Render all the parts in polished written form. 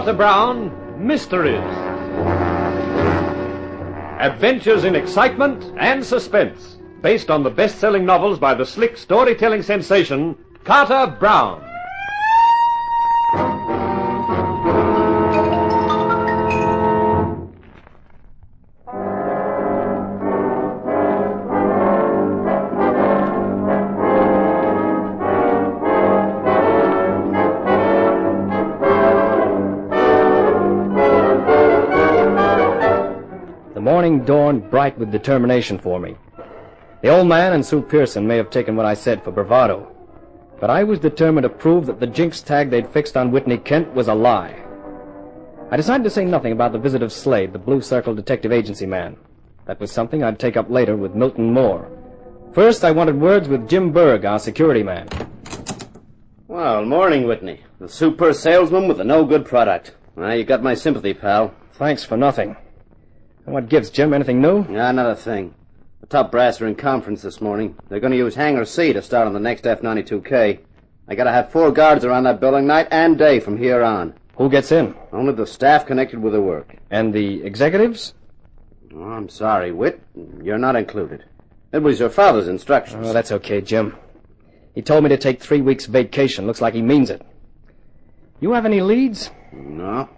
Carter Brown, Mysteries. Adventures in excitement and suspense, based on the best-selling novels by the slick storytelling sensation, Carter Brown. The morning dawned bright with determination for me. The old man and Sue Pearson may have taken what I said for bravado, but I was determined to prove that the jinx tag they'd fixed on Whitney Kent was a lie. I decided to say nothing about the visit of Slade, the Blue Circle Detective Agency man. That was something I'd take up later with Milton Moore. First, I wanted words with Jim Berg, our security man. Well, morning, Whitney. The super salesman with a no-good product. Well, you got my sympathy, pal. Thanks for nothing. And what gives, Jim? Anything new? Yeah, not a thing. The top brass are in conference this morning. They're going to use Hangar C to start on the next F-92K. I gotta have 4 guards around that building night and day from here on. Who gets in? Only the staff connected with the work. And the executives? Oh, I'm sorry, Whit. You're not included. It was your father's instructions. Oh, that's okay, Jim. He told me to take 3 weeks vacation. Looks like he means it. You have any leads? No.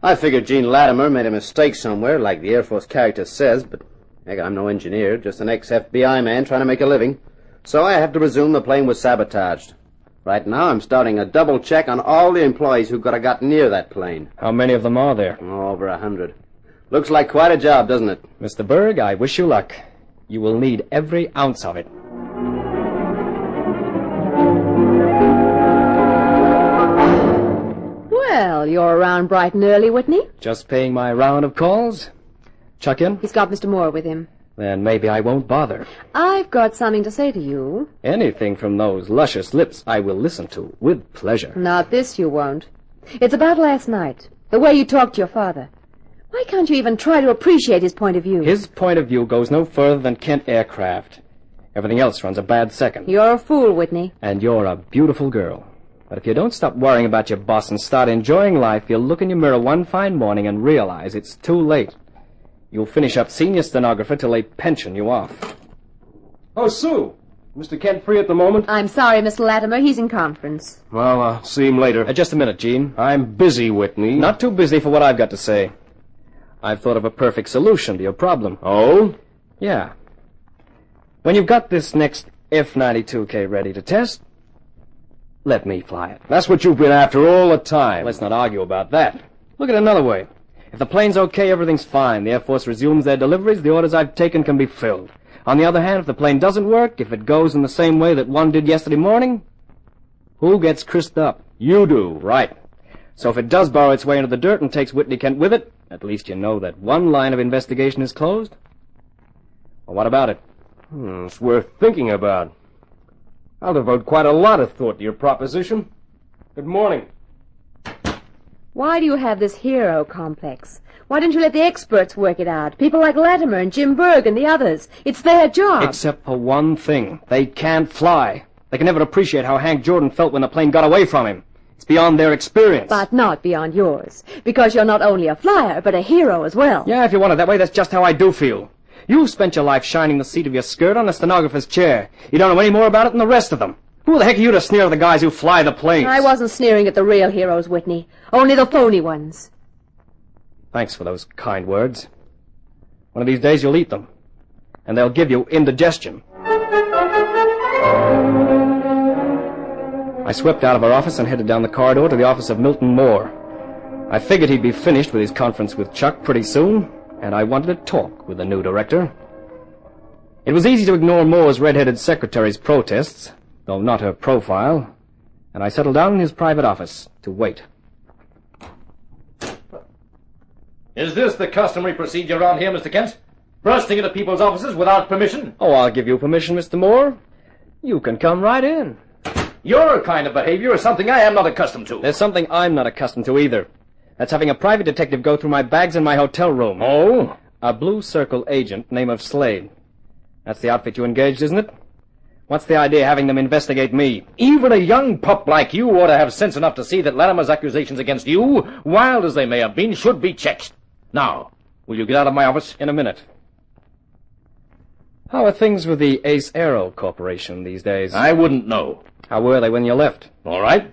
I figured Gene Latimer made a mistake somewhere, like the Air Force character says, but heck, I'm no engineer, just an ex-FBI man trying to make a living. So I have to presume the plane was sabotaged. Right now, I'm starting a double check on all the employees who could have got near that plane. How many of them are there? Oh, over 100. Looks like quite a job, doesn't it? Mr. Berg, I wish you luck. You will need every ounce of it. Well, you're around bright and early, Whitney. Just paying my round of calls. Chuck in? He's got Mr. Moore with him. Then maybe I won't bother. I've got something to say to you. Anything from those luscious lips I will listen to, with pleasure. Not this you won't. It's about last night. The way you talked to your father. Why can't you even try to appreciate his point of view? His point of view goes no further than Kent Aircraft. Everything else runs a bad second. You're a fool, Whitney. And you're a beautiful girl. But if you don't stop worrying about your boss and start enjoying life, you'll look in your mirror one fine morning and realize it's too late. You'll finish up senior stenographer till they pension you off. Oh, Sue. Mr. Kent free at the moment? I'm sorry, Mr. Latimer. He's in conference. Well, I'll see him later. Just a minute, Gene. I'm busy, Whitney. Not too busy for what I've got to say. I've thought of a perfect solution to your problem. Oh? Yeah. When you've got this next F-92K ready to test, let me fly it. That's what you've been after all the time. Let's not argue about that. Look at it another way. If the plane's okay, everything's fine. The Air Force resumes their deliveries, the orders I've taken can be filled. On the other hand, if the plane doesn't work, if it goes in the same way that one did yesterday morning, who gets crisped up? You do. Right. So if it does burrow its way into the dirt and takes Whitney Kent with it, at least you know that one line of investigation is closed. Well, what about it? It's worth thinking about. I'll devote quite a lot of thought to your proposition. Good morning. Why do you have this hero complex? Why don't you let the experts work it out? People like Latimer and Jim Berg and the others. It's their job. Except for one thing. They can't fly. They can never appreciate how Hank Jordan felt when the plane got away from him. It's beyond their experience. But not beyond yours. Because you're not only a flyer, but a hero as well. Yeah, if you want it that way, that's just how I do feel. You spent your life shining the seat of your skirt on a stenographer's chair. You don't know any more about it than the rest of them. Who the heck are you to sneer at the guys who fly the planes? I wasn't sneering at the real heroes, Whitney. Only the phony ones. Thanks for those kind words. One of these days you'll eat them. And they'll give you indigestion. I swept out of our office and headed down the corridor to the office of Milton Moore. I figured he'd be finished with his conference with Chuck pretty soon, and I wanted to talk with the new director. It was easy to ignore Moore's red-headed secretary's protests, though not her profile, and I settled down in his private office to wait. Is this the customary procedure around here, Mr. Kent? Bursting into people's offices without permission? Oh, I'll give you permission, Mr. Moore. You can come right in. Your kind of behavior is something I am not accustomed to. There's something I'm not accustomed to either. That's having a private detective go through my bags in my hotel room. Oh? A Blue Circle agent, name of Slade. That's the outfit you engaged, isn't it? What's the idea of having them investigate me? Even a young pup like you ought to have sense enough to see that Latimer's accusations against you, wild as they may have been, should be checked. Now, will you get out of my office? In a minute. How are things with the Ace Aero Corporation these days? I wouldn't know. How were they when you left? All right.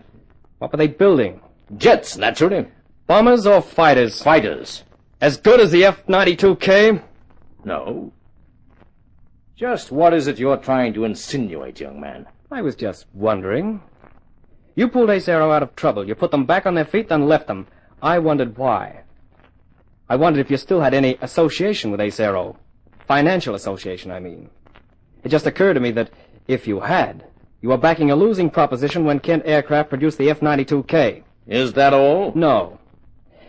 What were they building? Jets, naturally. Bombers or fighters? Fighters. As good as the F-92K? No. Just what is it you're trying to insinuate, young man? I was just wondering. You pulled Ace Aero out of trouble. You put them back on their feet, then left them. I wondered why. I wondered if you still had any association with Ace Aero. Financial association, I mean. It just occurred to me that if you had, you were backing a losing proposition when Kent Aircraft produced the F-92K. Is that all? No.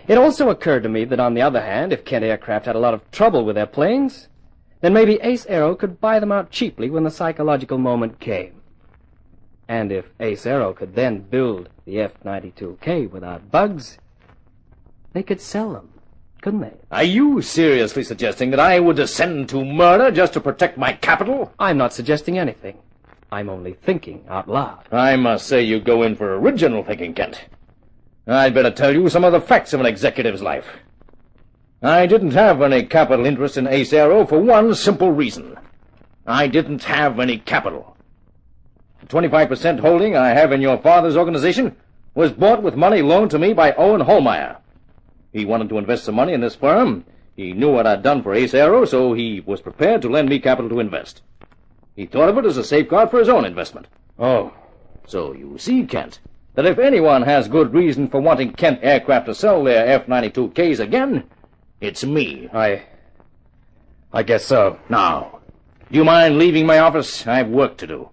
It also occurred to me that, on the other hand, if Kent Aircraft had a lot of trouble with their planes, then maybe Ace Aero could buy them out cheaply when the psychological moment came. And if Ace Aero could then build the F-92K without bugs, they could sell them, couldn't they? Are you seriously suggesting that I would descend to murder just to protect my capital? I'm not suggesting anything. I'm only thinking out loud. I must say you go in for original thinking, Kent. I'd better tell you some of the facts of an executive's life. I didn't have any capital interest in Ace Aero for one simple reason. I didn't have any capital. The 25% holding I have in your father's organization was bought with money loaned to me by Owen Holmeyer. He wanted to invest some money in this firm. He knew what I'd done for Ace Aero, so he was prepared to lend me capital to invest. He thought of it as a safeguard for his own investment. Oh. So you see, Kent, that if anyone has good reason for wanting Kent Aircraft to sell their F-92Ks again, it's me. I guess so. Now, do you mind leaving my office? I've work to do.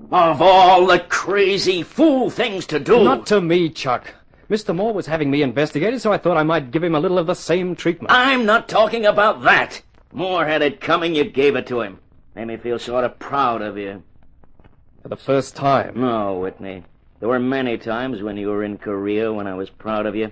Of all the crazy fool things to do... Not to me, Chuck. Mr. Moore was having me investigated, so I thought I might give him a little of the same treatment. I'm not talking about that. Moore had it coming, you gave it to him. Made me feel sort of proud of you. For the first time. No, Whitney. There were many times when you were in Korea when I was proud of you.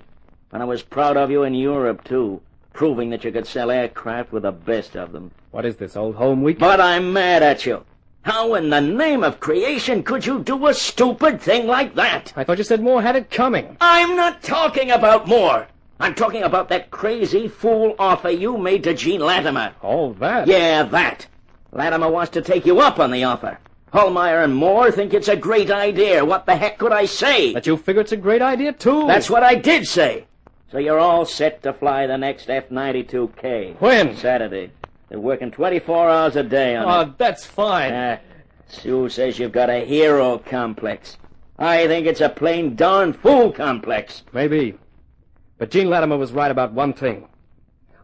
And I was proud of you in Europe, too. Proving that you could sell aircraft with the best of them. What is this, Old Home Week? But I'm mad at you. How in the name of creation could you do a stupid thing like that? I thought you said Moore had it coming. I'm not talking about Moore. I'm talking about that crazy fool offer you made to Gene Latimer. Oh, that? Yeah, that. Latimer wants to take you up on the offer. Holmeyer and Moore think it's a great idea. What the heck could I say? That you figure it's a great idea, too. That's what I did say. So you're all set to fly the next F-92K. When? Saturday. They're working 24 hours a day on it. Oh, that's fine. Sue says you've got a hero complex. I think it's a plain darn fool complex. Maybe. But Gene Latimer was right about one thing.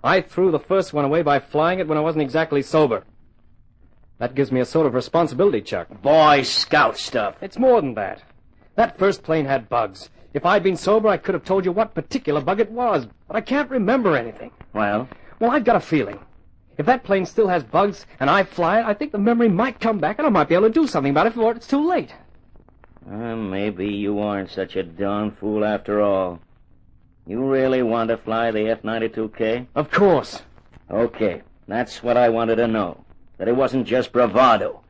I threw the first one away by flying it when I wasn't exactly sober. That gives me a sort of responsibility, Chuck. Boy Scout stuff. It's more than that. That first plane had bugs. If I'd been sober, I could have told you what particular bug it was, but I can't remember anything. Well, I've got a feeling. If that plane still has bugs and I fly it, I think the memory might come back and I might be able to do something about it before it's too late. Maybe you aren't such a darn fool after all. You really want to fly the F-92K? Of course. Okay, that's what I wanted to know. That it wasn't just bravado.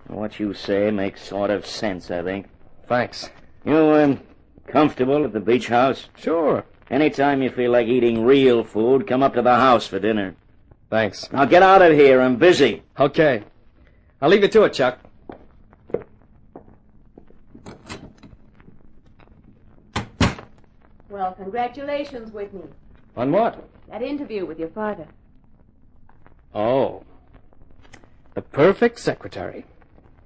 What you say makes sort of sense, I think. Thanks. You, comfortable at the beach house? Sure. Anytime you feel like eating real food, come up to the house for dinner. Thanks. Now get out of here. I'm busy. Okay. I'll leave you to it, Chuck. Well, congratulations, Whitney. On what? That interview with your father. Oh. The perfect secretary.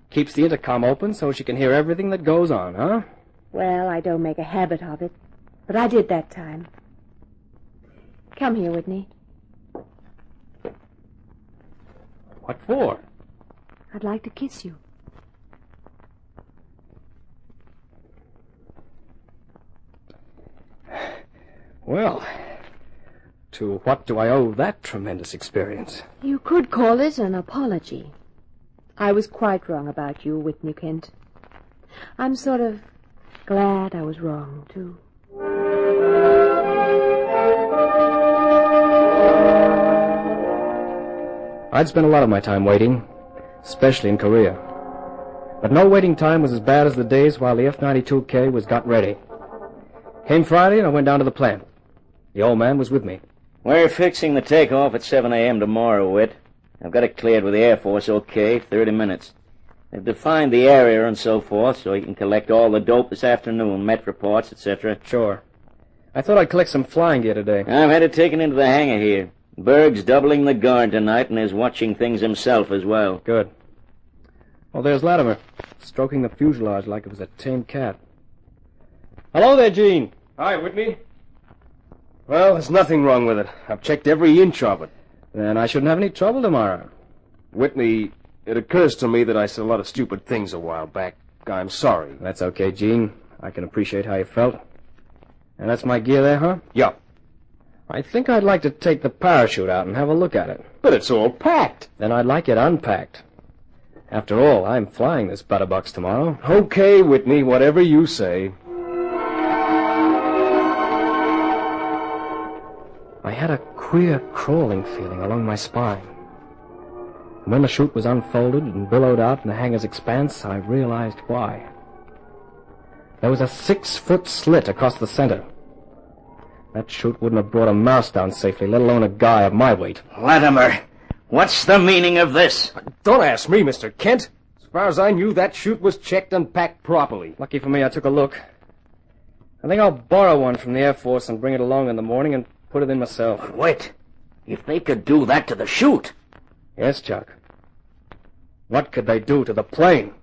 Keeps the intercom open so she can hear everything that goes on, huh? Well, I don't make a habit of it, but I did that time. Come here, Whitney. What for? I'd like to kiss you. Well, to what do I owe that tremendous experience? You could call it an apology. I was quite wrong about you, Whitney Kent. I'm sort of glad I was wrong, too. I'd spent a lot of my time waiting, especially in Korea. But no waiting time was as bad as the days while the F-92K was got ready. Came Friday, and I went down to the plant. The old man was with me. We're fixing the takeoff at 7 a.m. tomorrow, Whit. I've got it cleared with the Air Force, okay, 30 minutes. They've defined the area and so forth, so you can collect all the dope this afternoon, met reports, etc. Sure. I thought I'd collect some flying gear today. I've had it taken into the hangar here. Berg's doubling the guard tonight and is watching things himself as well. Good. Oh, there's Latimer, stroking the fuselage like it was a tame cat. Hello there, Gene. Hi, Whitney. Well, there's nothing wrong with it. I've checked every inch of it. Then I shouldn't have any trouble tomorrow. Whitney, it occurs to me that I said a lot of stupid things a while back. I'm sorry. That's okay, Gene. I can appreciate how you felt. And that's my gear there, huh? Yeah. I think I'd like to take the parachute out and have a look at it. But it's all packed. Then I'd like it unpacked. After all, I'm flying this butterbox tomorrow. Okay, Whitney, whatever you say. I had a queer crawling feeling along my spine. And when the chute was unfolded and billowed out in the hangar's expanse, I realized why. There was a 6-foot slit across the center. That chute wouldn't have brought a mouse down safely, let alone a guy of my weight. Latimer, what's the meaning of this? Don't ask me, Mr. Kent. As far as I knew, that chute was checked and packed properly. Lucky for me, I took a look. I think I'll borrow one from the Air Force and bring it along in the morning and put it in myself. Wait. If they could do that to the chute. Yes, Chuck. What could they do to the plane?